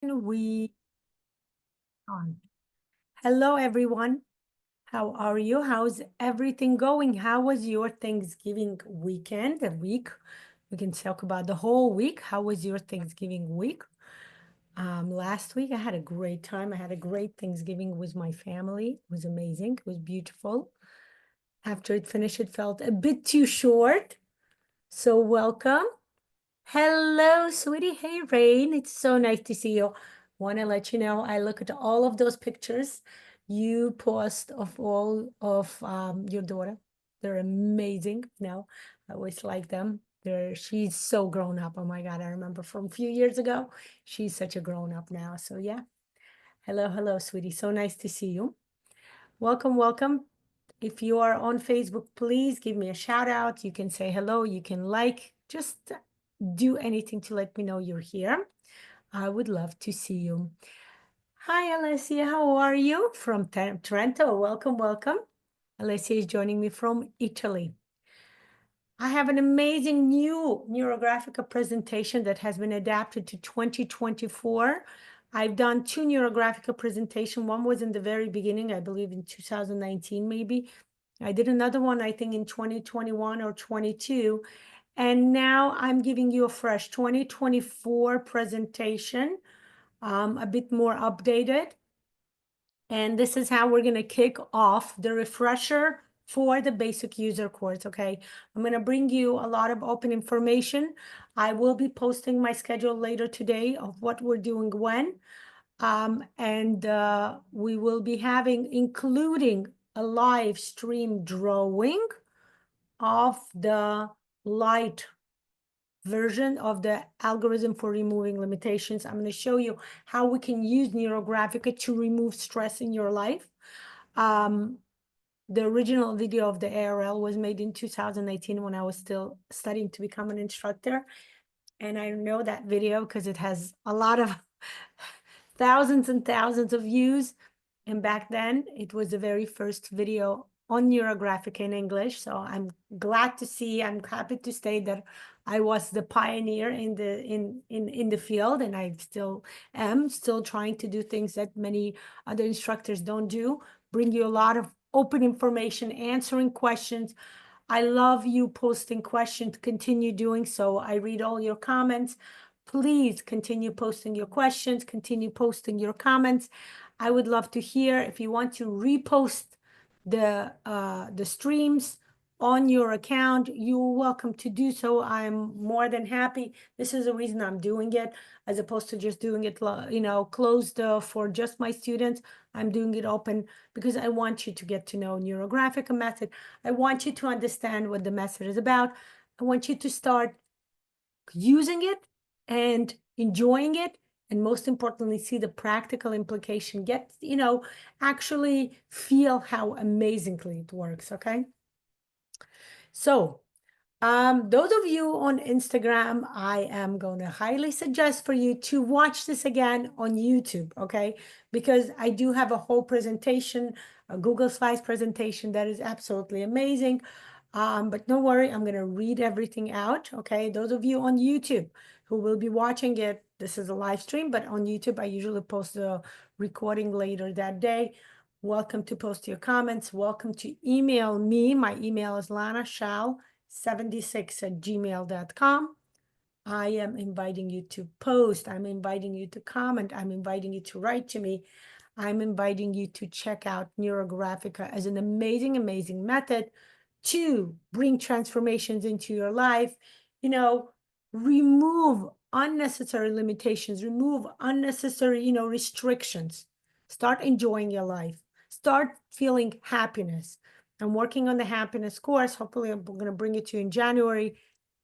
We on. Hello, everyone. How are you? How's everything going? How was your Thanksgiving weekend? The week? We can talk about the whole week. How was your Thanksgiving week? Last week I had a great time. I had a great Thanksgiving with my family. It was amazing. It was beautiful. After it finished, it felt a bit too short. So welcome. Hello, sweetie. Hey, Rain. It's so nice to see you. Want to let you know, I look at all of those pictures you post of all of your daughter. They're amazing. I always like them. She's so grown up. Oh my God, I remember from a few years ago. She's such a grown up now. So yeah. Hello, hello, sweetie. So nice to see you. Welcome, welcome. If you are on Facebook, please give me a shout out. You can say hello, you can like, just do anything to let me know you're here. I would love to see you. Hi, Alessia. How are you? From Trento. Welcome, welcome. Alessia is joining me from Italy. I have an amazing new NeuroGraphica presentation that has been adapted to 2024. I've done two NeuroGraphica presentation. One was in the very beginning, I believe in 2019, maybe. I did another one, I think in 2021 or 22. And now I'm giving you a fresh 2024 presentation, a bit more updated. And this is how we're going to kick off the refresher for the basic user course, okay? I'm going to bring you a lot of open information. I will be posting my schedule later today of what we're doing when. We will be including a live stream drawing of the light version of the algorithm for removing limitations. I'm going to show you how we can use NeuroGraphica to remove stress in your life. The original video of the ARL was made in 2018 when I was still studying to become an instructor. And I know that video because it has a lot of thousands and thousands of views. And back then, it was the very first video on NeuroGraphic in English. So I'm happy to state that I was the pioneer in the field, and I still am trying to do things that many other instructors don't do, bring you a lot of open information, answering questions. I love you posting questions. Continue doing so. I read all your comments. Please continue posting your questions, continue posting your comments. I would love to hear if you want to repost the streams on your account, you're welcome to do so. I'm more than happy. This is the reason I'm doing it, as opposed to just doing it, closed for just my students. I'm doing it open because I want you to get to know NeuroGraphica method. I want you to understand what the method is about. I want you to start using it and enjoying it, and most importantly, see the practical implication, actually feel how amazingly it works, okay? So those of you on Instagram, I am going to highly suggest for you to watch this again on YouTube, okay? Because I do have a whole presentation, a Google Slides presentation that is absolutely amazing. But don't worry, I'm going to read everything out, okay? Those of you on YouTube who will be watching it, this is a live stream, but on YouTube, I usually post the recording later that day. Welcome to post your comments. Welcome to email me. My email is lanashal76@gmail.com. I am inviting you to post. I'm inviting you to comment. I'm inviting you to write to me. I'm inviting you to check out NeuroGraphica as an amazing, amazing method to bring transformations into your life. Remove unnecessary limitations, remove unnecessary, restrictions. Start enjoying your life. Start feeling happiness. I'm working on the happiness course. Hopefully, I'm going to bring it to you in January.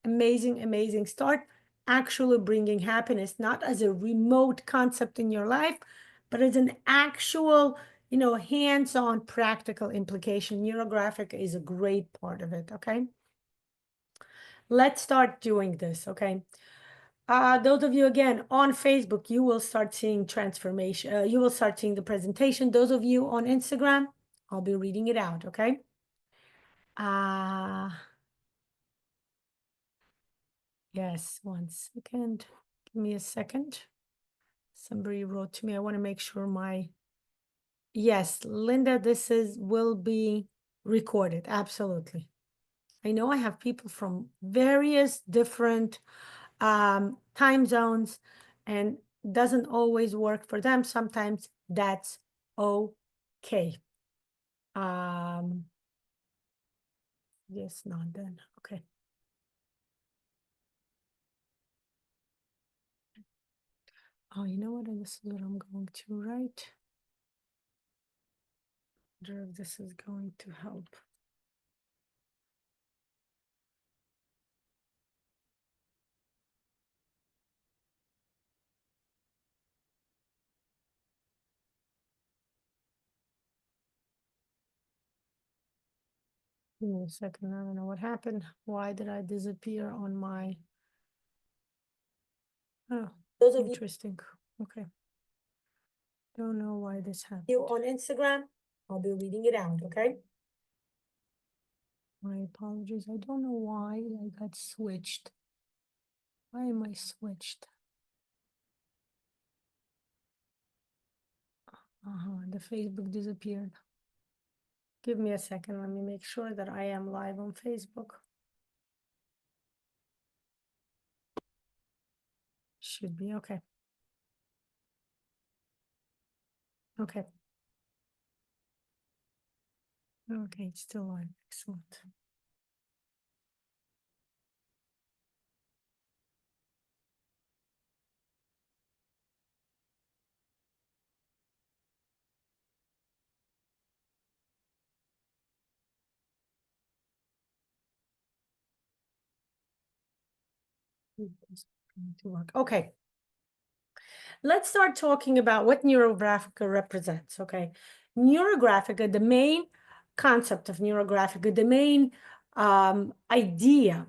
Amazing, amazing. Start actually bringing happiness, not as a remote concept in your life, but as an actual, hands-on practical implication. NeuroGraphic is a great part of it, okay? Let's start doing this, okay? Those of you, again, on Facebook, you will start seeing transformation. You will start seeing the presentation. Those of you on Instagram, I'll be reading it out, okay? Yes, one second. Give me a second. Somebody wrote to me, I want to make sure yes, Linda, will be recorded. Absolutely. I know I have people from various different time zones, and doesn't always work for them. Sometimes that's okay. Yes, not done. Okay. Oh, you know what? This is what I'm going to write. I wonder if this is going to help. Give me a second. I don't know what happened. Why did I disappear on my? Oh, Those of interesting. Okay. Don't know why this happened. you on Instagram, I'll be reading it out, okay? My apologies. I don't know why I got switched. Why am I switched? The Facebook disappeared. Give me a second. Let me make sure that I am live on Facebook. Should be okay. Okay. Okay, it's still live. Excellent. It's going to work. Okay. Let's start talking about what NeuroGraphica represents. Okay. NeuroGraphica, the main concept of NeuroGraphica, the main idea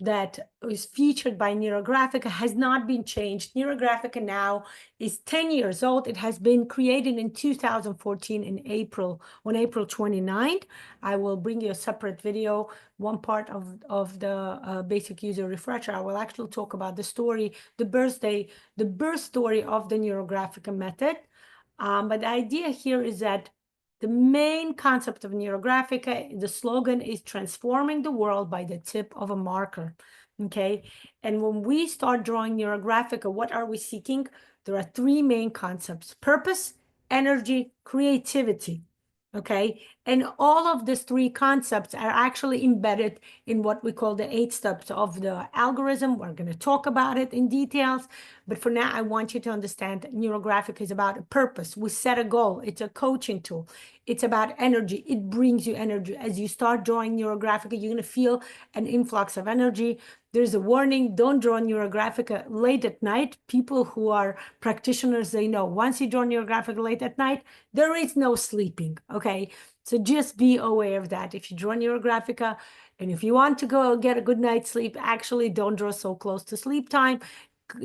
that is featured by NeuroGraphica has not been changed. NeuroGraphica now is 10 years old. It has been created in 2014 on April 29th. I will bring you a separate video, one part of the basic user refresher. I will actually talk about the story, the birth story of the NeuroGraphica method. But the idea here is that the main concept of NeuroGraphica, the slogan is transforming the world by the tip of a marker. Okay. And when we start drawing NeuroGraphica, what are we seeking? There are three main concepts: purpose, energy, creativity. Okay. And all of these three concepts are actually embedded in what we call the 8 steps of the algorithm. We're going to talk about it in details. But for now, I want you to understand that NeuroGraphic is about a purpose. We set a goal. It's a coaching tool. It's about energy. It brings you energy. As you start drawing NeuroGraphic, you're going to feel an influx of energy. There's a warning: don't draw NeuroGraphic late at night. People who are practitioners, they know once you draw NeuroGraphic late at night, there is no sleeping. Okay. So just be aware of that. If you draw NeuroGraphica, and if you want to go get a good night's sleep, actually don't draw so close to sleep time.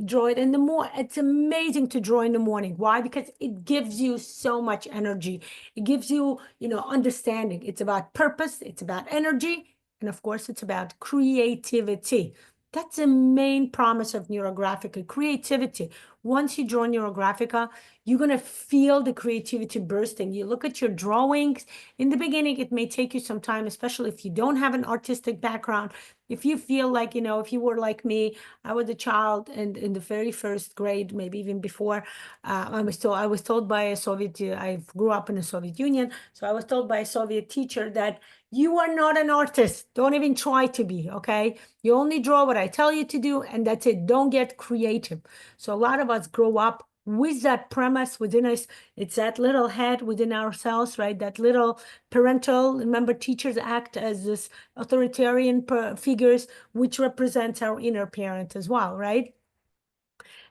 Draw it in the morning. It's amazing to draw in the morning. Why? Because it gives you so much energy. It gives you, understanding. It's about purpose. It's about energy. And of course, it's about creativity. That's the main promise of NeuroGraphica, creativity. Once you draw NeuroGraphica, you're going to feel the creativity bursting. You look at your drawings. In the beginning, it may take you some time, especially if you don't have an artistic background. If you feel like, if you were like me, I was a child and in the very first grade, maybe even before, I was told by a Soviet, I grew up in the Soviet Union. So I was told by a Soviet teacher that you are not an artist. Don't even try to be, okay? You only draw what I tell you to do, and that's it. Don't get creative. So a lot of us grow up with that premise within us. It's that little head within ourselves, right? That little parental. Remember, teachers act as this authoritarian figures, which represents our inner parent as well, right?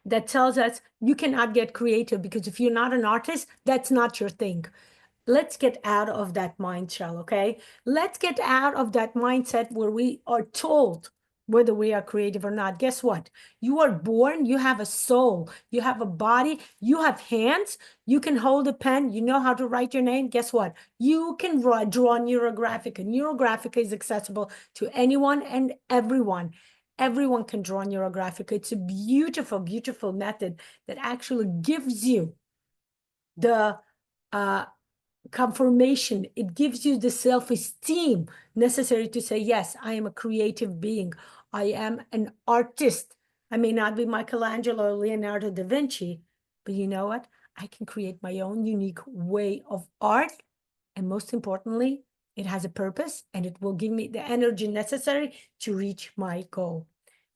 That tells us you cannot get creative because if you're not an artist, that's not your thing. Let's get out of that mind shell, okay? Let's get out of that mindset where we are told whether we are creative or not. Guess what? You are born, you have a soul, you have a body, you have hands, you can hold a pen, you know how to write your name. Guess what? You can draw NeuroGraphica. NeuroGraphica is accessible to anyone and everyone. Everyone can draw NeuroGraphica. It's a beautiful, beautiful method that actually gives you the confirmation. It gives you the self-esteem necessary to say, yes, I am a creative being. I am an artist. I may not be Michelangelo or Leonardo da Vinci, but you know what? I can create my own unique way of art. And most importantly, it has a purpose and it will give me the energy necessary to reach my goal.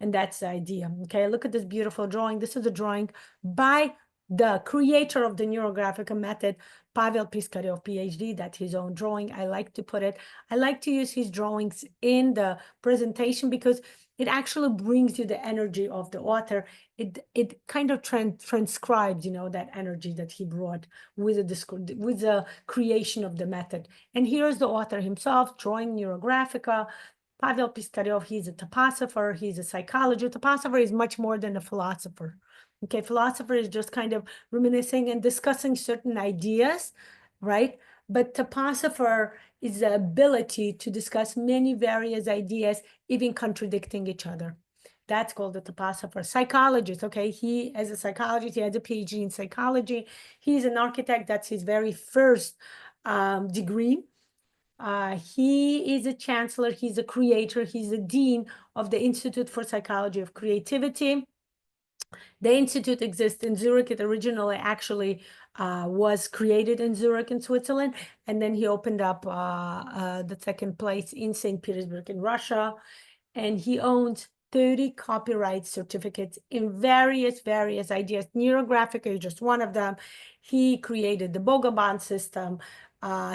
And that's the idea. Okay, look at this beautiful drawing. This is a drawing by the creator of the NeuroGraphica method, Pavel Piskaryov, PhD. That's his own drawing. I like to put it. I like to use his drawings in the presentation because it actually brings you the energy of the author. It kind of transcribes, you know, that energy that he brought with the creation of the method. And here's the author himself drawing NeuroGraphica. Pavel Piskaryov, he's a topographer, he's a psychologist. A topographer is much more than a philosopher. Okay, philosopher is just kind of reminiscing and discussing certain ideas, right? But topographer is the ability to discuss many various ideas, even contradicting each other. That's called a topographer. Psychologist, okay? He, as a psychologist, he has a PhD in psychology. He's an architect. That's his very first degree. He is a chancellor. He's a creator. He's a dean of the Institute for Psychology of Creativity. The institute exists in Zurich. It originally actually was created in Zurich in Switzerland, and then he opened up the second place in St. Petersburg in Russia, and he owns 30 copyright certificates in various ideas. NeuroGraphica is just one of them. He created the Bogaband system.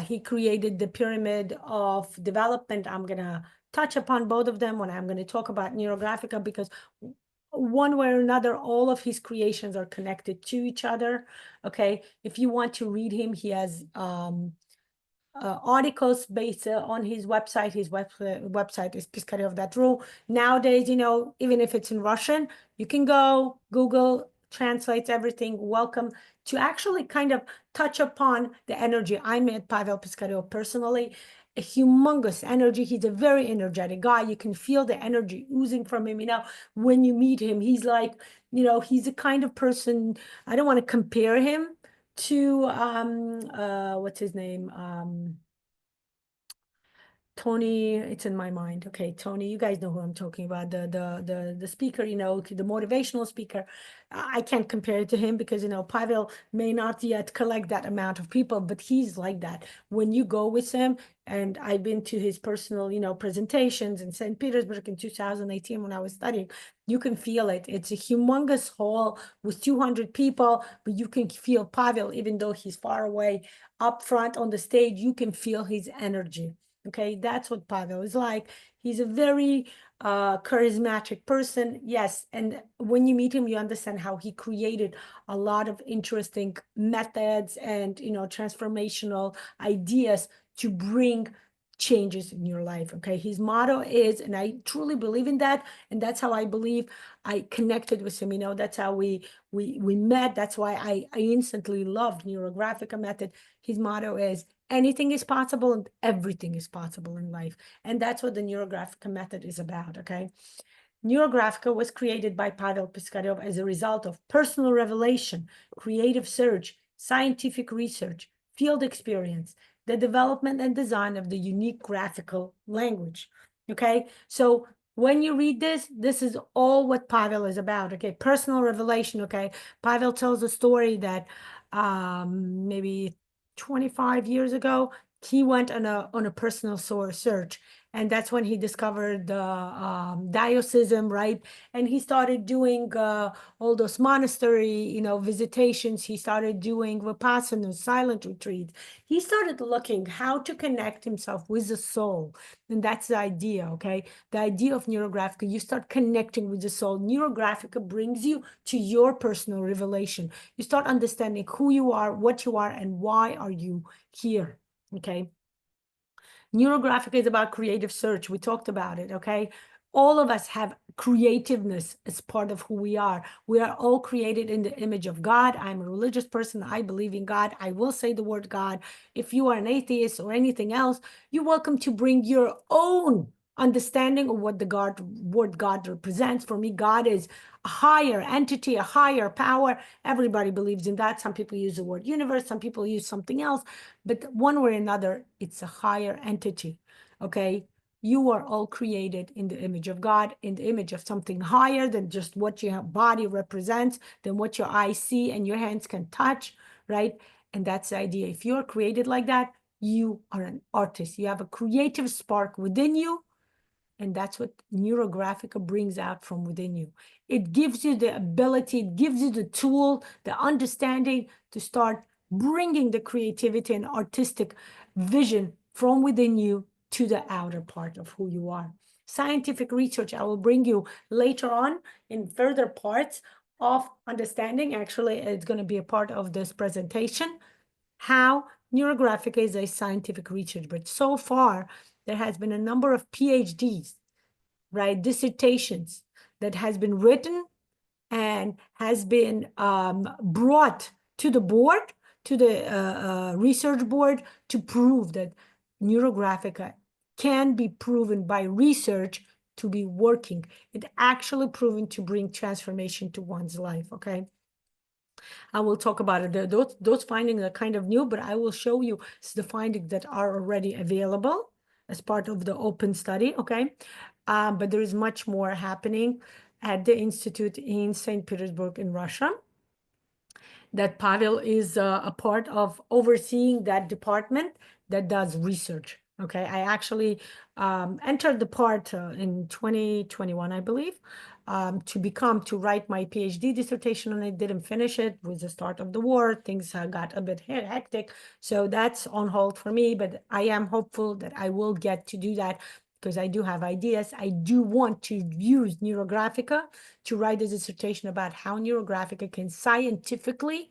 He created the pyramid of development. I'm gonna touch upon both of them when I'm going to talk about NeuroGraphica, because one way or another, all of his creations are connected to each other. Okay, if you want to read him, he has articles based on his website. His website is Piskaryov.ru. Nowadays, you know, even if it's in Russian, you can go, Google translates everything. Welcome to actually kind of touch upon the energy. I met Pavel Piskaryov personally, a humongous energy. He's a very energetic guy. You can feel the energy oozing from him. You know, when you meet him, he's like, you know, he's the kind of person, I don't want to compare him to what's his name? Tony, it's in my mind. Okay, Tony, you guys know who I'm talking about. The speaker, you know, the motivational speaker. I can't compare it to him because, you know, Pavel may not yet collect that amount of people, but he's like that. When you go with him, and I've been to his personal, you know, presentations in St. Petersburg in 2018 when I was studying, you can feel it. It's a humongous hall with 200 people, but you can feel Pavel, even though he's far away, up front on the stage, you can feel his energy. Okay, that's what Pavel is like. He's a very charismatic person. Yes, and when you meet him, you understand how he created a lot of interesting methods and, you know, transformational ideas to bring changes in your life. Okay, his motto is, and I truly believe in that, and that's how I believe I connected with him. You know, that's how we met. That's why I instantly loved NeuroGraphica method. His motto is, anything is possible and everything is possible in life. And that's what the NeuroGraphica method is about, okay? NeuroGraphica was created by Pavel Piskaryov as a result of personal revelation, creative search, scientific research, field experience, the development and design of the unique graphical language, okay? So when you read this, this is all what Pavel is about, okay? Personal revelation, okay? Pavel tells a story that maybe 25 years ago, he went on a personal search, and that's when he discovered the diocesan, right? And he started doing all those monastery, you know, visitations. He started doing vipassana, silent retreats. He started looking how to connect himself with the soul, and that's the idea, okay? The idea of NeuroGraphica, you start connecting with the soul. NeuroGraphica brings you to your personal revelation. You start understanding who you are, what you are, and why are you here, okay? NeuroGraphica is about creative search. We talked about it, okay? All of us have creativeness as part of who we are. We are all created in the image of God. I'm a religious person. I believe in God. I will say the word God. If you are an atheist or anything else, you're welcome to bring your own understanding of what God represents. For me, God is a higher entity, a higher power. Everybody believes in that. Some people use the word universe, some people use something else, but one way or another, it's a higher entity. Okay. You are all created in the image of God, in the image of something higher than just what your body represents, than what your eyes see and your hands can touch, right? And that's the idea. If you're created like that, you are an artist. You have a creative spark within you. And that's what NeuroGraphica brings out from within you. It gives you the ability, it gives you the tool, the understanding to start bringing the creativity and artistic vision from within you to the outer part of who you are. Scientific research, I will bring you later on in further parts of understanding. Actually, it's going to be a part of this presentation, how NeuroGraphica is a scientific research. But so far, there has been a number of PhDs, right, dissertations that has been written and has been brought to the board, to the research board, to prove that NeuroGraphica can be proven by research to be working. It actually proven to bring transformation to one's life, okay? I will talk about it. Those findings are kind of new, but I will show you the findings that are already available as part of the open study, okay? But there is much more happening at the Institute in St. Petersburg in Russia, that Pavel is a part of overseeing that department that does research. Okay, I actually entered the part in 2021, I believe, to write my PhD dissertation, and I didn't finish it with the start of the war. Things got a bit hectic, so that's on hold for me, but I am hopeful that I will get to do that because I do have ideas. I do want to use NeuroGraphica to write a dissertation about how NeuroGraphica can scientifically,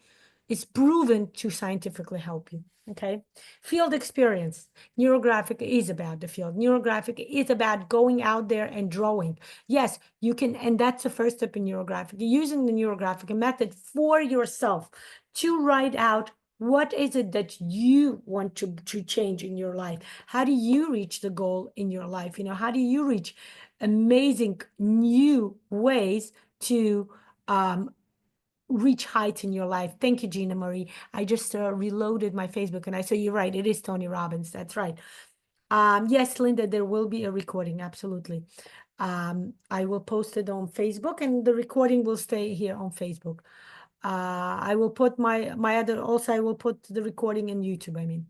is proven to scientifically help you. Okay. Field experience. NeuroGraphica is about the field. NeuroGraphica is about going out there and drawing. Yes, you can, and that's the first step in NeuroGraphica, using the NeuroGraphica method for yourself to write out what is it that you want to change in your life? How do you reach the goal in your life? You know, how do you reach amazing new ways to reach heights in your life? Thank you, Gina Marie. I just reloaded my Facebook and I saw you're right. It is Tony Robbins. That's right. Yes, Linda, there will be a recording. Absolutely. I will post it on Facebook and the recording will stay here on Facebook. I will put also I will put the recording in YouTube, I mean.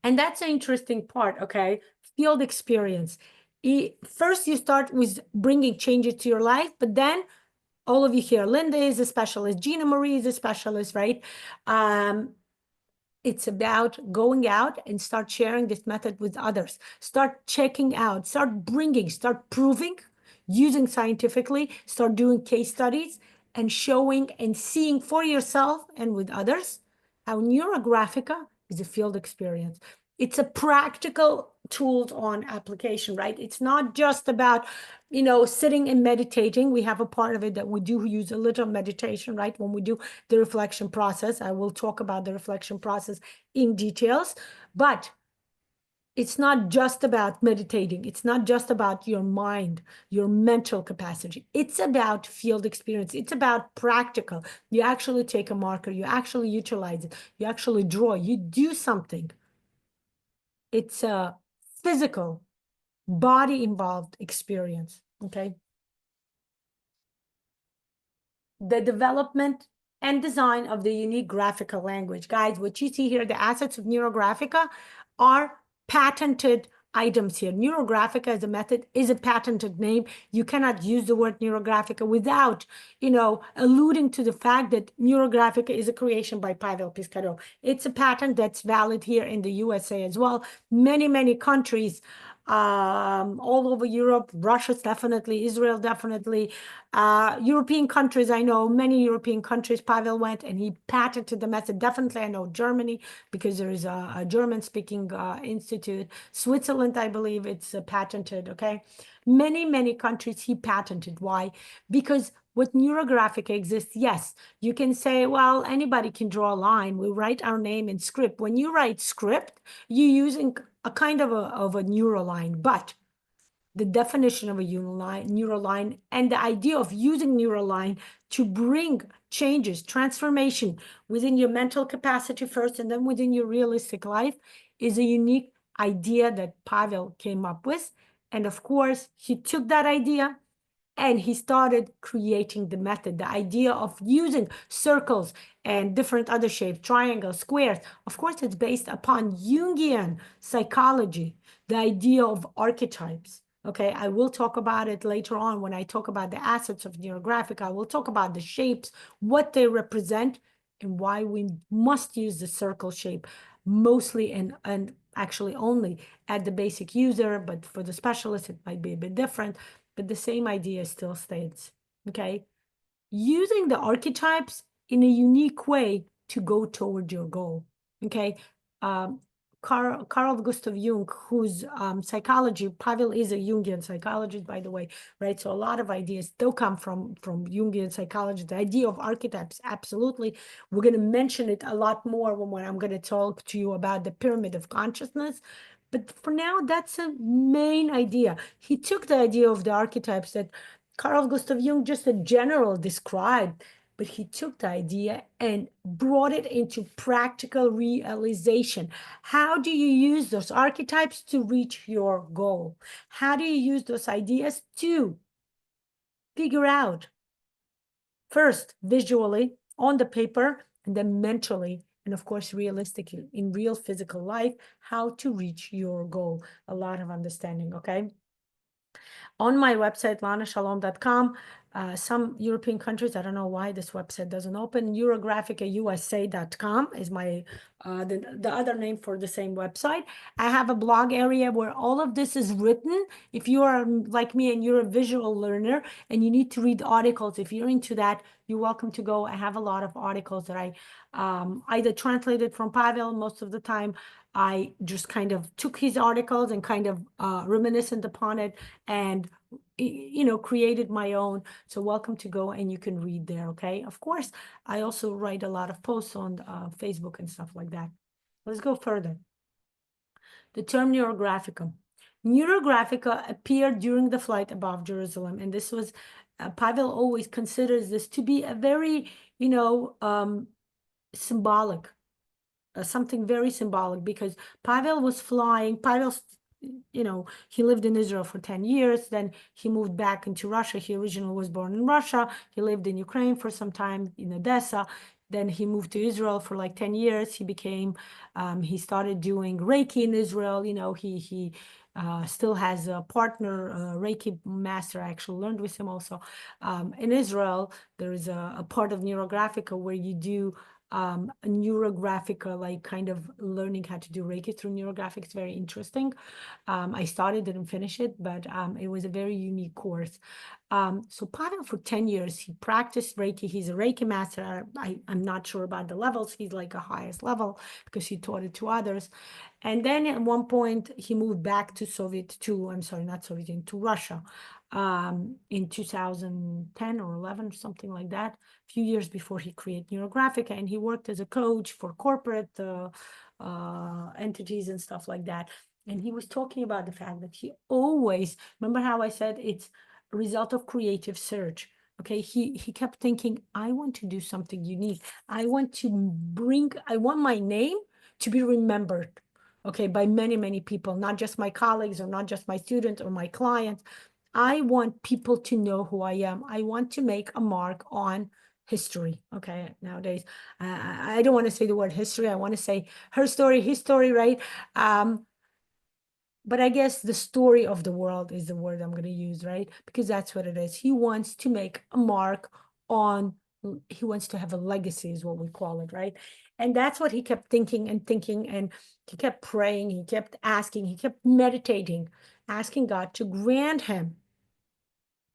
And that's an interesting part, okay? Field experience. First, you start with bringing changes to your life, but then all of you here, Linda is a specialist, Gina Marie is a specialist, right? It's about going out and start sharing this method with others. Start checking out, start proving, using scientifically, start doing case studies and showing and seeing for yourself and with others how NeuroGraphica is a field experience. It's a practical tools on application, right? It's not just about, you know, sitting and meditating. We have a part of it that we do use a little meditation, right? When we do the reflection process, I will talk about the reflection process in details, but it's not just about meditating. It's not just about your mind, your mental capacity. It's about field experience. It's about practical. You actually take a marker, you actually utilize it, you actually draw, you do something. It's a physical, body involved experience, okay? The development and design of the unique graphical language. Guys, what you see here, the assets of NeuroGraphica are patented items here. NeuroGraphica as a method is a patented name. You cannot use the word NeuroGraphica without, you know, alluding to the fact that NeuroGraphica is a creation by Pavel Piskarov. It's a patent that's valid here in the USA as well. Many, many countries all over Europe, Russia definitely, Israel definitely, European countries, I know many European countries, Pavel went and he patented the method. Definitely, I know Germany because there is a German-speaking institute. Switzerland, I believe it's patented, okay? Many, many countries he patented. Why? Because with NeuroGraphica exists, yes, you can say, well, anybody can draw a line. We write our name in script. When you write script, you're using a kind of a neural line, but the definition of a neural line, and the idea of using neural line to bring changes, transformation within your mental capacity first, and then within your realistic life, is a unique idea that Pavel came up with. And of course, he took that idea and he started creating the method, the idea of using circles and different other shapes, triangles, squares. Of course, it's based upon Jungian psychology, the idea of archetypes. Okay, I will talk about it later on when I talk about the assets of NeuroGraphica. I will talk about the shapes, what they represent, and why we must use the circle shape mostly and actually only at the basic user, but for the specialist, it might be a bit different, but the same idea still stays, okay? Using the archetypes in a unique way to go toward your goal, okay? Carl Gustav Jung, whose psychology, Pavel is a Jungian psychologist, by the way, right? So a lot of ideas still come from Jungian psychology. The idea of archetypes, absolutely. We're going to mention it a lot more when I'm going to talk to you about the pyramid of consciousness. But for now, that's a main idea. He took the idea of the archetypes that Carl Gustav Jung just a general described, but he took the idea and brought it into practical realization. How do you use those archetypes to reach your goal? How do you use those ideas to figure out, first visually on the paper, and then mentally, and of course realistically in real physical life, how to reach your goal? A lot of understanding, okay? On my website, lanashalom.com, some European countries, I don't know why this website doesn't open, NeuroGraphicaUSA.com is my the other name for the same website. I have a blog area where all of this is written. If you are like me and you're a visual learner and you need to read articles, if you're into that, you're welcome to go. I have a lot of articles that I either translated from Pavel. Most of the time I just kind of took his articles and kind of reminiscent upon it and created my own. So welcome to go and you can read there, okay? Of course, I also write a lot of posts on Facebook and stuff like that. Let's go further. The term NeuroGraphica. NeuroGraphica appeared during the flight above Jerusalem, and this was, Pavel always considers this to be a very, symbolic, something very symbolic, because Pavel was flying, he lived in Israel for 10 years, then he moved back into Russia. He originally was born in Russia. He lived in Ukraine for some time in Odessa. Then he moved to Israel for like 10 years. He started doing Reiki in Israel. He still has a partner, a Reiki master. I actually learned with him also. In Israel, there is a part of NeuroGraphica where you do a NeuroGraphica, like kind of learning how to do Reiki through NeuroGraphics. It's very interesting. I started, didn't finish it, but it was a very unique course. So Pavel, for 10 years, he practiced Reiki. He's a Reiki master. I'm not sure about the levels. He's like a highest level because he taught it to others. And then at one point, he moved back to Russia in 2010 or 11, something like that, a few years before he created NeuroGraphica. And he worked as a coach for corporate entities and stuff like that. And he was talking about the fact that he always, remember how I said it's a result of creative search. Okay, he kept thinking, I want to do something unique. I want my name to be remembered, okay, by many, many people, not just my colleagues or not just my students or my clients. I want people to know who I am. I want to make a mark on history. Okay, nowadays, I don't want to say the word history. I want to say her story, his story, right? But I guess the story of the world is the word I'm going to use, right? Because that's what it is. He wants to make a mark he wants to have a legacy, is what we call it, right? And that's what he kept thinking, and he kept praying, he kept asking, he kept meditating, asking God to grant him.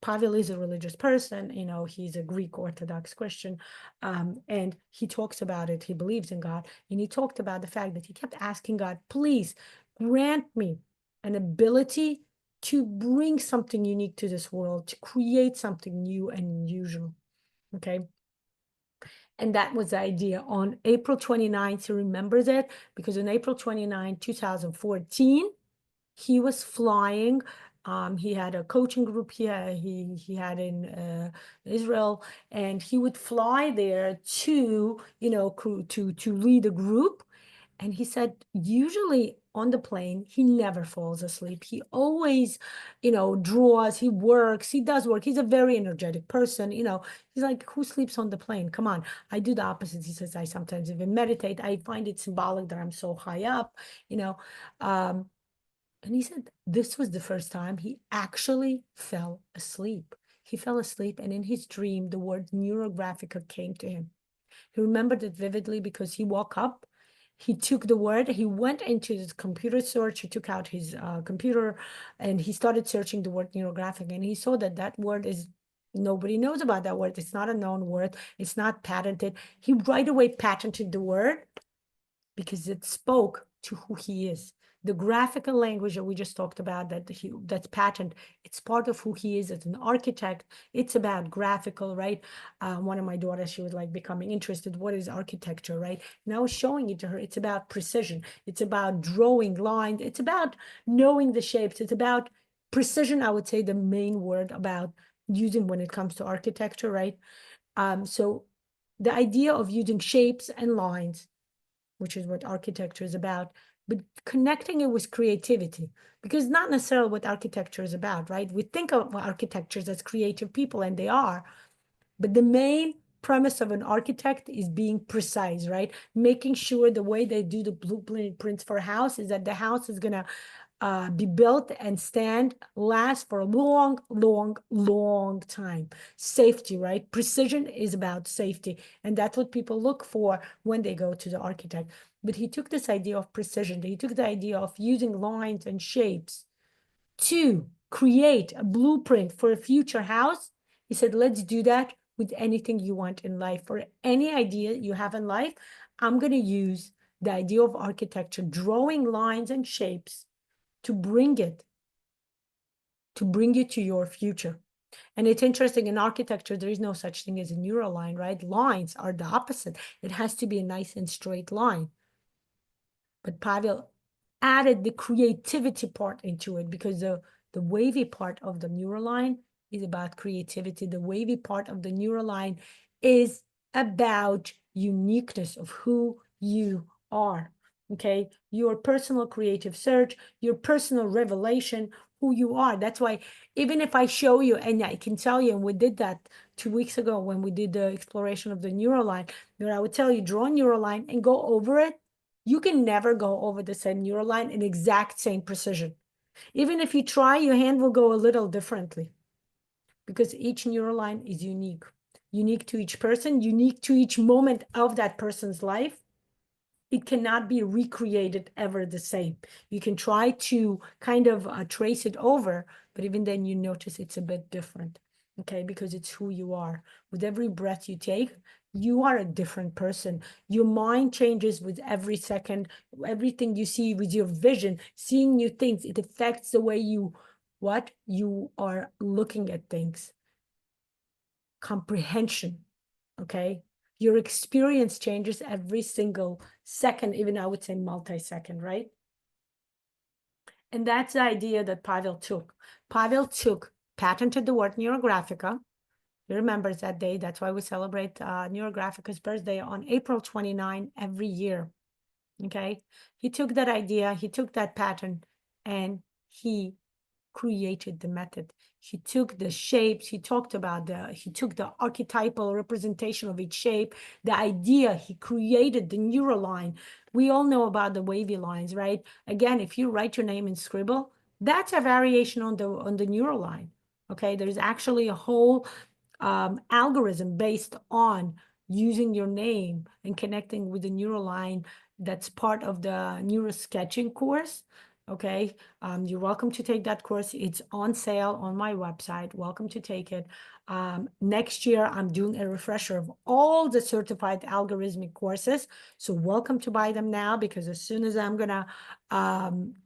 Pavel is a religious person, he's a Greek Orthodox Christian, and he talks about it. He believes in God, and he talked about the fact that he kept asking God, please grant me an ability to bring something unique to this world, to create something new and unusual, okay? And that was the idea. On April 29th, he remembers it, because on April 29, 2014, he was flying He had a coaching group here. He had in Israel, and he would fly there to to lead a group. And he said, usually on the plane, he never falls asleep. He always, draws, he works, he does work. He's a very energetic person. He's like, who sleeps on the plane? Come on. I do the opposite. He says, I sometimes even meditate. I find it symbolic that I'm so high up, you know. And he said this was the first time he actually fell asleep. He fell asleep, and in his dream, the word NeuroGraphica came to him. He remembered it vividly because he woke up, he took the word, he went into his computer search, he took out his computer, and he started searching the word neurographic, and he saw that that word is, nobody knows about that word. It's not a known word. It's not patented. He right away patented the word because it spoke to who he is. The graphical language that we just talked about, that's patent, it's part of who he is as an architect. It's about graphical, right? One of my daughters, she was like becoming interested. What is architecture, right? And I was showing it to her. It's about precision. It's about drawing lines. It's about knowing the shapes. It's about precision, I would say the main word about using when it comes to architecture, right? So the idea of using shapes and lines, which is what architecture is about, but connecting it with creativity, because not necessarily what architecture is about, right? We think of architectures as creative people, and they are, but the main premise of an architect is being precise, right? Making sure the way they do the blueprints for a house is that the house is gonna be built and last for a long, long, long time. Safety, right? Precision is about safety. And that's what people look for when they go to the architect. But he took this idea of precision, he took the idea of using lines and shapes to create a blueprint for a future house. He said, let's do that with anything you want in life. For any idea you have in life, I'm going to use the idea of architecture, drawing lines and shapes to bring it to your future. And it's interesting, in architecture, there is no such thing as a neural line, right? Lines are the opposite. It has to be a nice and straight line. But Pavel added the creativity part into it, because the wavy part of the neural line is about creativity. The wavy part of the neural line is about uniqueness of who you are. Okay, your personal creative search, your personal revelation, who you are. That's why even if I show you, and I can tell you, and we did that 2 weeks ago when we did the exploration of the neural line, where I would tell you, draw a neural line and go over it. You can never go over the same neural line in exact same precision. Even if you try, your hand will go a little differently, because each neural line is unique. Unique to each person, unique to each moment of that person's life. It cannot be recreated ever the same. You can try to kind of trace it over, but even then you notice it's a bit different, okay? Because it's who you are. With every breath you take, you are a different person. Your mind changes with every second. Everything you see with your vision, seeing new things, it affects the way you are looking at things. Comprehension, okay? Your experience changes every single second, even I would say multi-second, right? And that's the idea that Pavel took. Patented the word NeuroGraphica. He remembers that day. That's why we celebrate NeuroGraphica's birthday on April 29 every year. Okay? He took that idea, he took that pattern, and he created the method. He took the shapes, he took the archetypal representation of each shape, the idea, he created the neural line. We all know about the wavy lines, right? Again, if you write your name in Scribble, that's a variation on the neural line. Okay, there's actually a whole algorithm based on using your name and connecting with the neural line. That's part of the neurosketching course. Okay, you're welcome to take that course. It's on sale on my website. Welcome to take it. Next year, I'm doing a refresher of all the certified algorithmic courses. So welcome to buy them now, because as soon as I'm gonna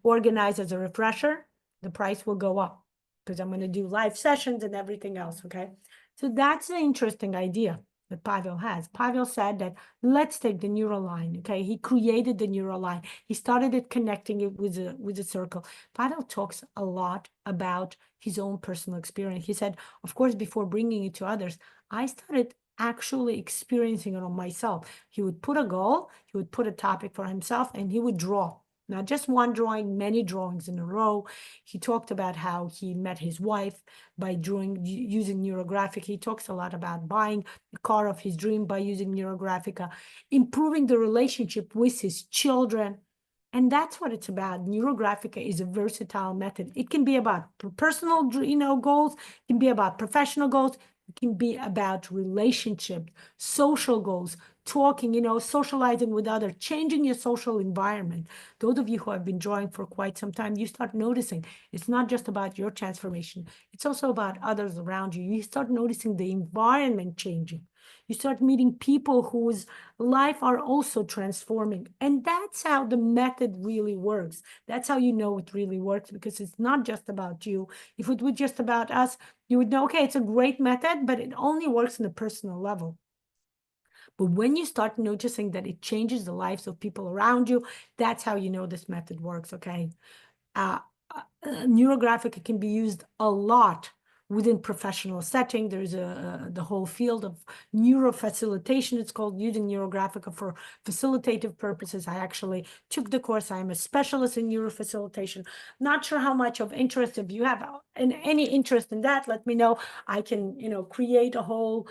organize as a refresher, the price will go up, because I'm gonna do live sessions and everything else, okay? So that's an interesting idea, that Pavel has. Pavel said that let's take the neural line. Okay, he created the neural line. He started it connecting it with a circle. Pavel talks a lot about his own personal experience. He said, of course, before bringing it to others, I started actually experiencing it on myself. He would put a goal, he would put a topic for himself, and he would draw. Not just one drawing, many drawings in a row. He talked about how he met his wife by drawing using NeuroGraphica. He talks a lot about buying the car of his dream by using NeuroGraphica, improving the relationship with his children. And that's what it's about. NeuroGraphica is a versatile method. It can be about personal, goals. It can be about professional goals. It can be about relationship, social goals, talking, socializing with others, changing your social environment. Those of you who have been drawing for quite some time, you start noticing it's not just about your transformation. It's also about others around you. You start noticing the environment changing. You start meeting people whose life are also transforming. And that's how the method really works. That's how you know it really works, because it's not just about you. If it were just about us, you would know, okay, it's a great method, but it only works on a personal level. But when you start noticing that it changes the lives of people around you, that's how you know this method works, okay? NeuroGraphica can be used a lot within professional setting. There's the whole field of neurofacilitation. It's called, using NeuroGraphica for facilitative purposes. I actually took the course. I'm a specialist in neurofacilitation. Not sure how much of interest, if you have any interest in that, let me know. I can, create a whole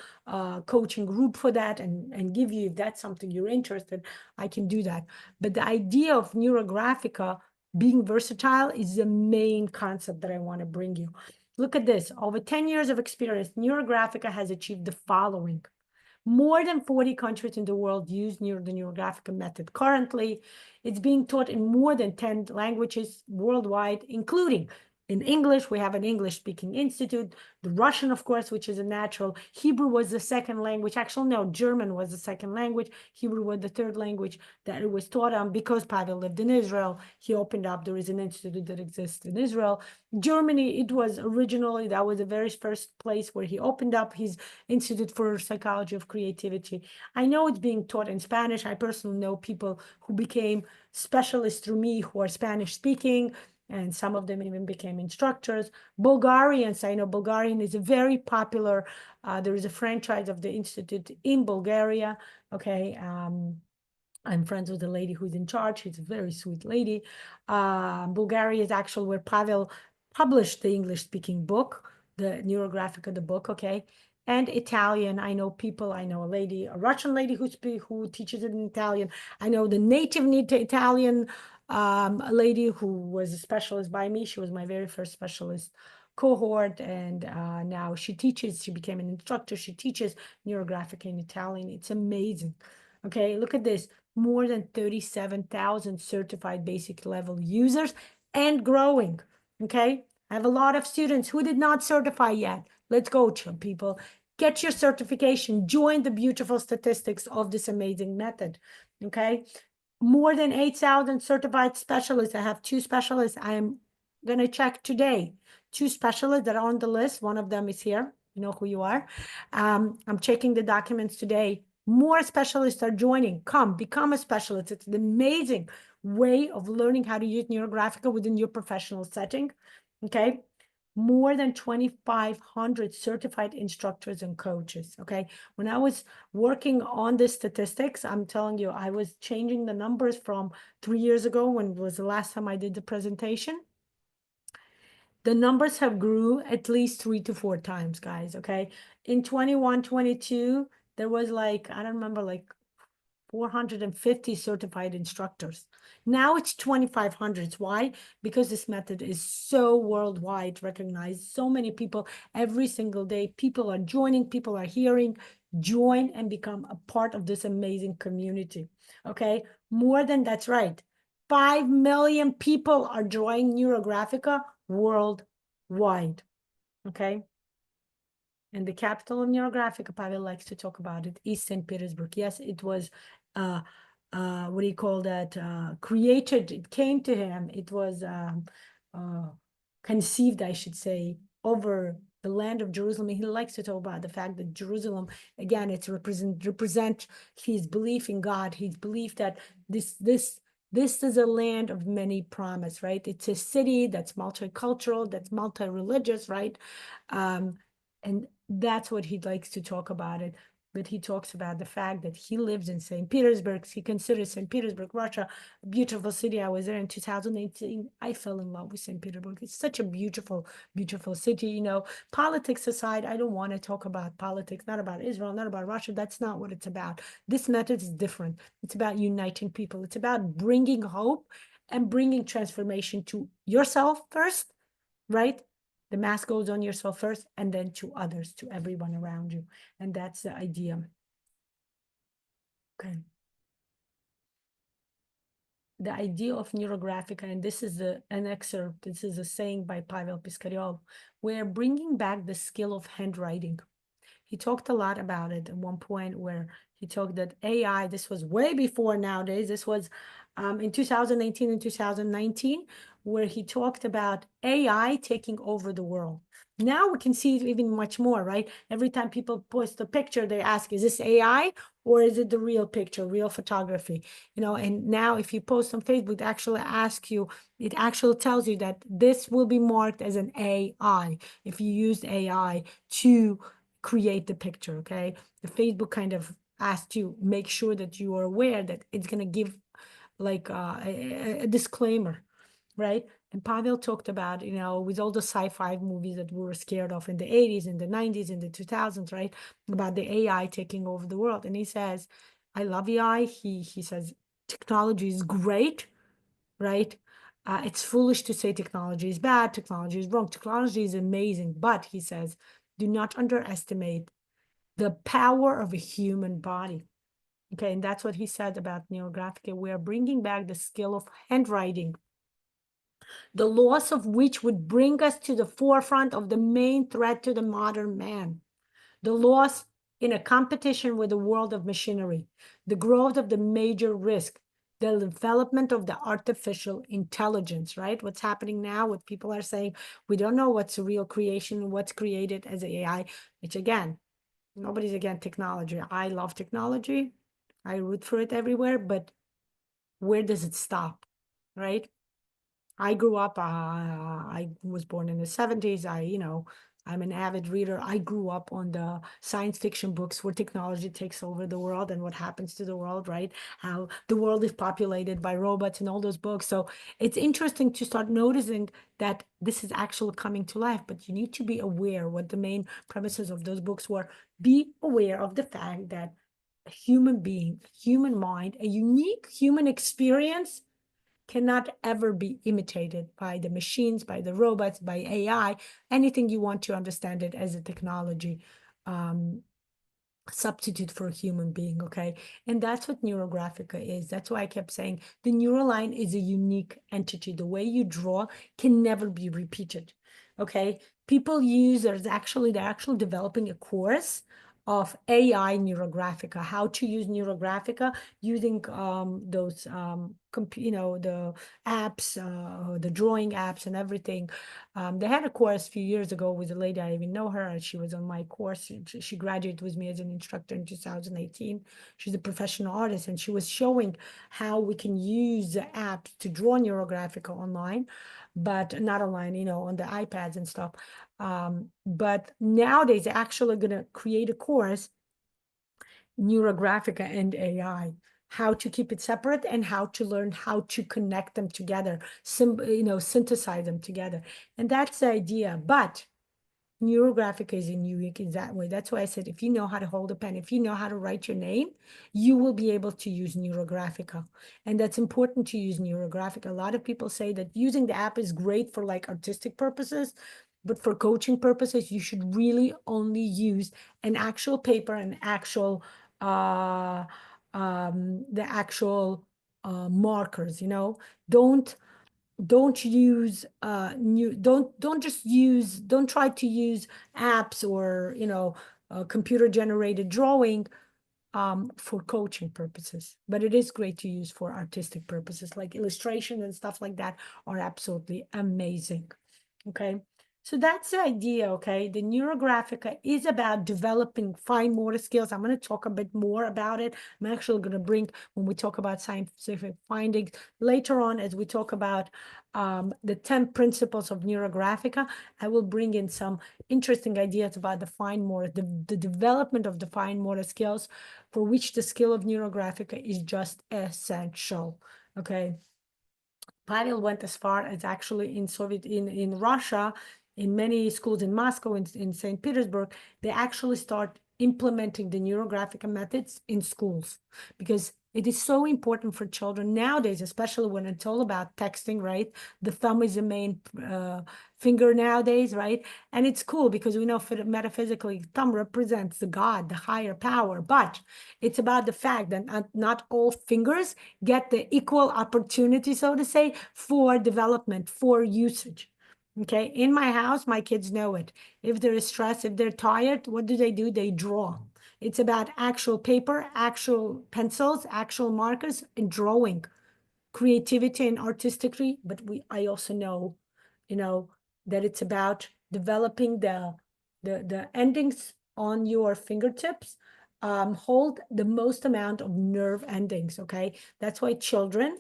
coaching group for that and give you, if that's something you're interested, I can do that. But the idea of NeuroGraphica being versatile is the main concept that I want to bring you. Look at this. Over 10 years of experience, NeuroGraphica has achieved the following. More than 40 countries in the world use the NeuroGraphica method. Currently, it's being taught in more than 10 languages worldwide, including in English. We have an English-speaking institute, the Russian, of course, which is a natural. Hebrew was the second language. Actually, no, German was the second language. Hebrew was the third language that it was taught on, because Pavel lived in Israel. He opened up, there is an institute that exists in Israel. Germany, it was originally, that was the very first place where he opened up his Institute for Psychology of Creativity. I know it's being taught in Spanish. I personally know people who became specialists through me who are Spanish speaking, and some of them even became instructors. Bulgarians, I know Bulgarian is a very popular, there is a franchise of the Institute in Bulgaria, okay? I'm friends with the lady who's in charge. She's a very sweet lady. Bulgaria is actually where Pavel published the English-speaking book, the NeuroGraphica, the book, okay? And Italian, I know people, I know a lady, a Russian lady who teaches it in Italian. I know the native Italian a lady who was a specialist by me. She was my very first specialist cohort, and now she teaches, she became an instructor. She teaches NeuroGraphica in Italian. It's amazing. Okay, look at this. More than 37,000 certified basic level users and growing. Okay, I have a lot of students who did not certify yet. Let's go, people. Get your certification. Join the beautiful statistics of this amazing method. Okay, more than 8,000 certified specialists. I have 2 specialists. I am going to check today. 2 specialists that are on the list. One of them is here. You know who you are. I'm checking the documents today. More specialists are joining. Come, become a specialist. It's an amazing way of learning how to use NeuroGraphica within your professional setting. Okay. More than 2,500 certified instructors and coaches. Okay. When I was working on the statistics, I'm telling you, I was changing the numbers from 3 years ago, when was the last time I did the presentation. The numbers have grew at least 3 to 4 times, guys. Okay. In 21, 22, there was like, I don't remember, like 450 certified instructors. Now it's 2,500. Why? Because this method is so worldwide recognized. So many people every single day, people are joining, people are hearing. Join and become a part of this amazing community. Okay, more than, that's right, 5 million people are joining NeuroGraphica worldwide. Okay. And the capital of NeuroGraphica, Pavel likes to talk about it, is St. Petersburg. Yes, it was, what do you call that? Created, it came to him. It was conceived, I should say, over the land of Jerusalem. And he likes to talk about the fact that Jerusalem, again, it's represent his belief in God, his belief that this is a land of many promise, right? It's a city that's multicultural, that's multi-religious, right? And that's what he likes to talk about it. But he talks about the fact that he lives in St. Petersburg. He considers St. Petersburg, Russia, a beautiful city. I was there in 2018. I fell in love with St. Petersburg. It's such a beautiful, beautiful city. You know, politics aside, I don't want to talk about politics, not about Israel, not about Russia. That's not what it's about. This method is different. It's about uniting people. It's about bringing hope and bringing transformation to yourself first, right? The mask goes on yourself first, and then to others, to everyone around you. And that's the idea. Okay. The idea of NeuroGraphica, and this is an excerpt, this is a saying by Pavel Piskaryov, we're bringing back the skill of handwriting. He talked a lot about it at one point where he talked that AI, this was way before nowadays, this was in 2018 and 2019, where he talked about AI taking over the world. Now we can see it even much more, right? Every time people post a picture, they ask, is this AI or is it the real picture, real photography? You know, and now if you post on Facebook, it actually asks you, it actually tells you that this will be marked as an AI if you used AI to create the picture, okay? The Facebook kind of asked you, make sure that you are aware that it's going to give like a disclaimer, right? And Pavel talked about, you know, with all the sci-fi movies that we were scared of in the 80s, in the 90s, in the 2000s, right? About the AI taking over the world. And he says, I love AI. He says, technology is great, right? It's foolish to say technology is bad, technology is wrong. Technology is amazing. But he says, do not underestimate the power of a human body. Okay, and that's what he said about NeuroGraphica. We are bringing back the skill of handwriting, the loss of which would bring us to the forefront of the main threat to the modern man. The loss in a competition with the world of machinery, the growth of the major risk, the development of the artificial intelligence, right? What's happening now, what people are saying, we don't know what's a real creation, what's created as AI, which again, nobody's against technology. I love technology. I root for it everywhere, but where does it stop, right? I grew up, I was born in the 70s. I'm an avid reader. I grew up on the science fiction books where technology takes over the world and what happens to the world, right? How the world is populated by robots and all those books. So it's interesting to start noticing that this is actually coming to life, but you need to be aware what the main premises of those books were. Be aware of the fact that a human being, human mind, a unique human experience cannot ever be imitated by the machines, by the robots, by AI, anything you want to understand it as a technology substitute for a human being, okay? And that's what NeuroGraphica is. That's why I kept saying the Neuroline is a unique entity. The way you draw can never be repeated, okay? They're actually developing a course of AI NeuroGraphica, how to use NeuroGraphica using those, the apps, the drawing apps and everything. They had a course a few years ago with a lady, I even know her, and she was on my course. She graduated with me as an instructor in 2018. She's a professional artist, and she was showing how we can use the apps to draw NeuroGraphica online, but not online, on the iPads and stuff. But nowadays, they're actually going to create a course, NeuroGraphica and AI, how to keep it separate and how to learn how to connect them together, synthesize them together. And that's the idea. But NeuroGraphica is unique in that way. That's why I said, if you know how to hold a pen, if you know how to write your name, you will be able to use NeuroGraphica. And that's important to use NeuroGraphica. A lot of people say that using the app is great for like artistic purposes, but for coaching purposes, you should really only use an actual paper, an actual, the actual markers, don't use don't try to use apps or computer generated drawing for coaching purposes, but it is great to use for artistic purposes, like illustration and stuff like that are absolutely amazing. Okay, So that's the idea, okay? The NeuroGraphica is about developing fine motor skills. I'm going to talk a bit more about it. I'm actually going to bring, when we talk about scientific findings later on, as we talk about the 10 principles of NeuroGraphica, I will bring in some interesting ideas about the fine motor, the development of the fine motor skills, for which the skill of NeuroGraphica is just essential, okay? Pavel went as far as actually in Russia, in many schools in Moscow, in St. Petersburg, they actually start implementing the NeuroGraphica methods in schools, because it is so important for children nowadays, especially when it's all about texting, right? The thumb is the main finger nowadays, right? And it's cool because we know metaphysically, thumb represents the God, the higher power, but it's about the fact that not all fingers get the equal opportunity, so to say, for development, for usage. Okay, in my house, my kids know it. If they're stressed, if they're tired, what do? They draw. It's about actual paper, actual pencils, actual markers, and drawing, creativity and artistry. But I also know, that it's about developing the endings on your fingertips hold the most amount of nerve endings. Okay, that's why children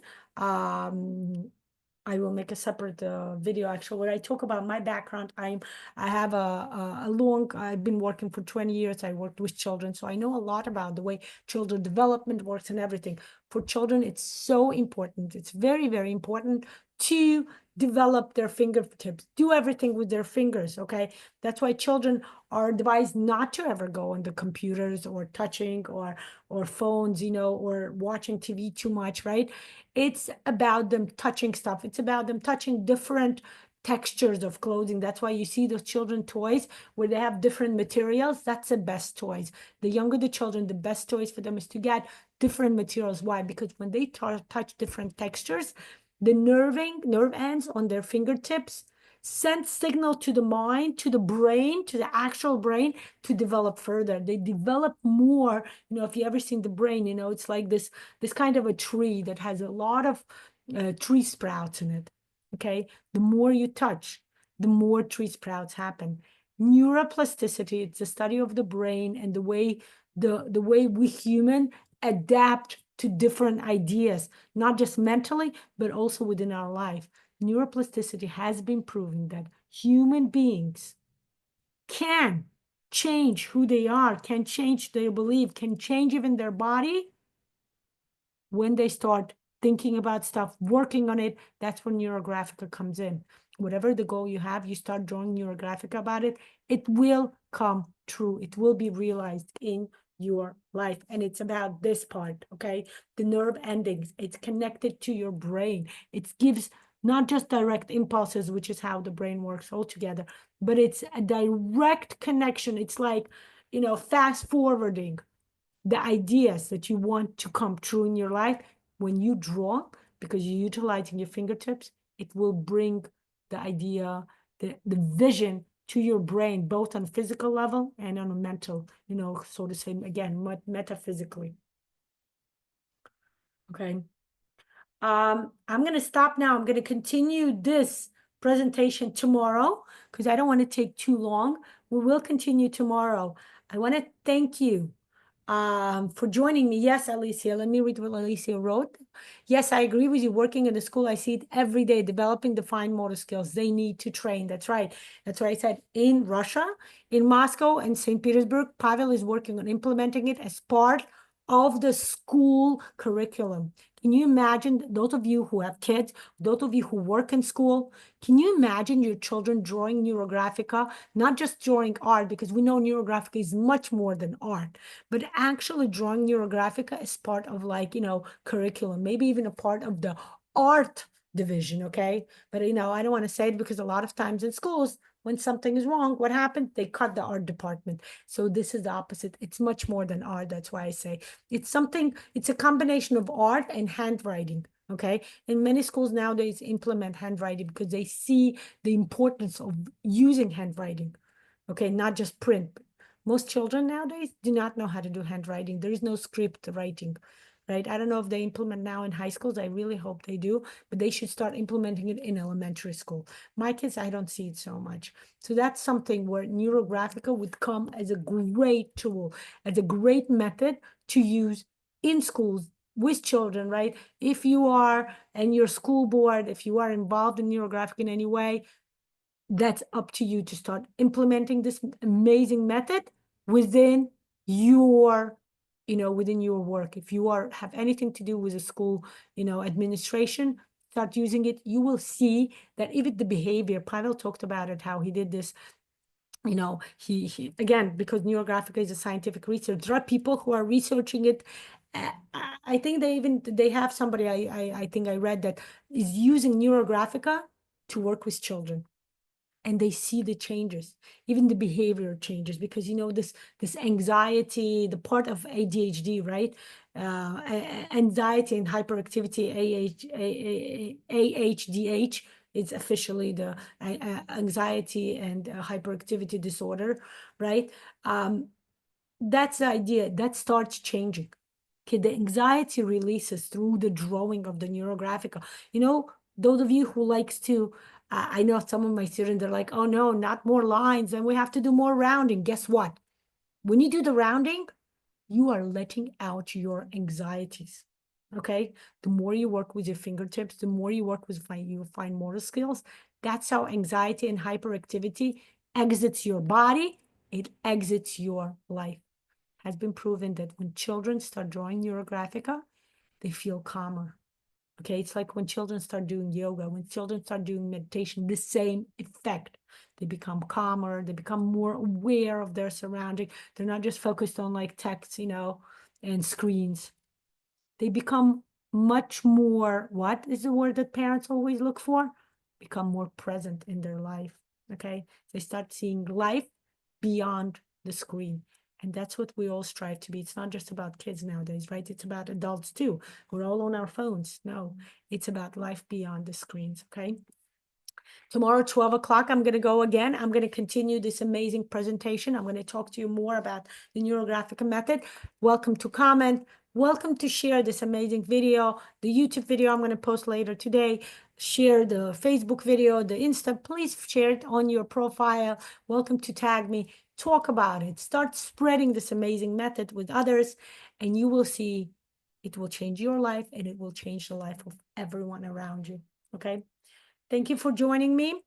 I will make a separate video actually where I talk about my background. I have I've been working for 20 years. I worked with children, so I know a lot about the way children development works and everything. For children, it's so important. It's very, very important to develop their fingertips, do everything with their fingers, okay? That's why children are advised not to ever go on the computers or touching or phones, or watching TV too much, right? It's about them touching stuff. It's about them touching different textures of clothing. That's why you see those children toys where they have different materials. That's the best toys. The younger the children, the best toys for them is to get different materials. Why? Because when they touch different textures, the nerve ends on their fingertips send signal to the mind, to the brain, to the actual brain to develop further. They develop more. If you ever seen the brain, it's like this kind of a tree that has a lot of tree sprouts in it. Okay, the more you touch, the more tree sprouts happen. Neuroplasticity, it's the study of the brain and the way we human adapt to different ideas, not just mentally, but also within our life. Neuroplasticity has been proven that human beings can change who they are, can change their belief, can change even their body when they start thinking about stuff, working on it. That's when NeuroGraphica comes in. Whatever the goal you have, you start drawing NeuroGraphica about it, it will come true. It will be realized in your life. And it's about this part, okay? The nerve endings, it's connected to your brain. It gives not just direct impulses, which is how the brain works altogether, but it's a direct connection. It's like, fast forwarding the ideas that you want to come true in your life. When you draw, because you're utilizing your fingertips, it will bring the idea, the vision to your brain, both on physical level and on a mental, so to say, again, metaphysically. Okay. I'm going to stop now. I'm going to continue this presentation tomorrow because I don't want to take too long. We will continue tomorrow. I want to thank you for joining me. Yes, Alicia, let me read what Alicia wrote. Yes, I agree with you. Working in the school, I see it every day, developing the fine motor skills. They need to train. That's right. That's why I said in Russia, in Moscow, and St. Petersburg, Pavel is working on implementing it as part of the school curriculum. Can you imagine, those of you who have kids, those of you who work in school, can you imagine your children drawing NeuroGraphica, not just drawing art, because we know NeuroGraphica is much more than art, but actually drawing NeuroGraphica as part of curriculum, maybe even a part of the art division, okay? But I don't want to say it because a lot of times in schools, when something is wrong, what happened? They cut the art department. So this is the opposite. It's much more than art. That's why I say it's a combination of art and handwriting. Okay. And many schools nowadays implement handwriting because they see the importance of using handwriting. Okay. Not just print. Most children nowadays do not know how to do handwriting. There is no script writing, right? I don't know if they implement now in high schools. I really hope they do, but they should start implementing it in elementary school. My kids, I don't see it so much. So that's something where NeuroGraphica would come as a great tool, as a great method to use in schools with children, right? If you are and your school board, if you are involved in NeuroGraphic in any way, that's up to you to start implementing this amazing method within your within your work. If you have anything to do with the school administration, start using it. You will see that even the behavior, Pavel talked about it, how he did this. He again, because NeuroGraphica is a scientific research, there are people who are researching it. I think they have somebody, I think I read, that is using NeuroGraphica to work with children, and they see the changes, even the behavior changes, because this anxiety, the part of ADHD, right? Anxiety and hyperactivity, AHDH, is officially the anxiety and hyperactivity disorder, right? That's the idea that starts changing. Okay, the anxiety releases through the drawing of the NeuroGraphica. Those of you who likes to, I know some of my students, they're like, oh no, not more lines, and we have to do more rounding. Guess what? When you do the rounding, you are letting out your anxieties. Okay, the more you work with your fingertips, the more you work with your fine motor skills. That's how anxiety and hyperactivity exits your body. It exits your life. Has been proven that when children start drawing NeuroGraphica, they feel calmer. Okay, it's like when children start doing yoga, when children start doing meditation, the same effect. They become calmer, they become more aware of their surrounding. They're not just focused on like text, and screens. They become much more, what is the word that parents always look for? Become more present in their life. Okay, they start seeing life beyond the screen. And that's what we all strive to be. It's not just about kids nowadays, right? It's about adults too. We're all on our phones. No, it's about life beyond the screens. Okay. Tomorrow, 12 o'clock, I'm going to go again. I'm going to continue this amazing presentation. I'm going to talk to you more about the NeuroGraphica method. Welcome to comment. Welcome to share this amazing video, the YouTube video I'm going to post later today. Share the Facebook video, the Insta. Please share it on your profile. Welcome to tag me. Talk about it. Start spreading this amazing method with others, and you will see it will change your life, and it will change the life of everyone around you. Okay? Thank you for joining me.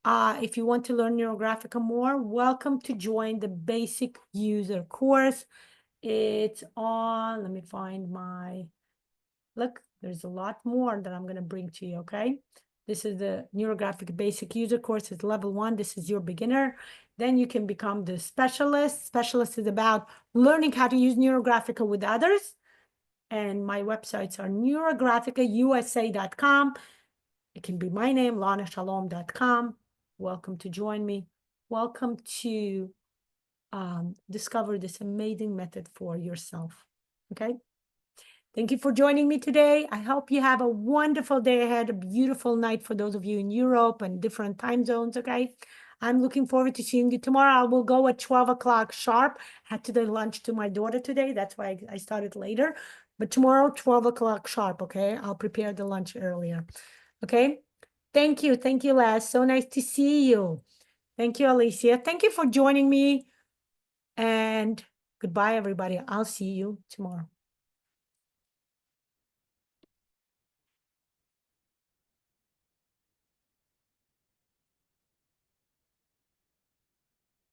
If you want to learn NeuroGraphica more, welcome to join the basic user course. It's on, let me find look, there's a lot more that I'm going to bring to you, okay? This is the NeuroGraphic basic user course. It's level 1. This is your beginner. Then you can become the specialist. Specialist is about learning how to use NeuroGraphica with others. And my websites are neurographicausa.com. It can be my name, lanashalom.com. Welcome to join me. Welcome to discover this amazing method for yourself. Okay. Thank you for joining me today. I hope you have a wonderful day ahead, a beautiful night for those of you in Europe and different time zones. Okay. I'm looking forward to seeing you tomorrow. I will go at 12 o'clock sharp. Had to do lunch to my daughter today. That's why I started later. But tomorrow, 12 o'clock sharp. Okay. I'll prepare the lunch earlier. Okay. Thank you. Thank you, Les. So nice to see you. Thank you, Alicia. Thank you for joining me. And goodbye, everybody. I'll see you tomorrow.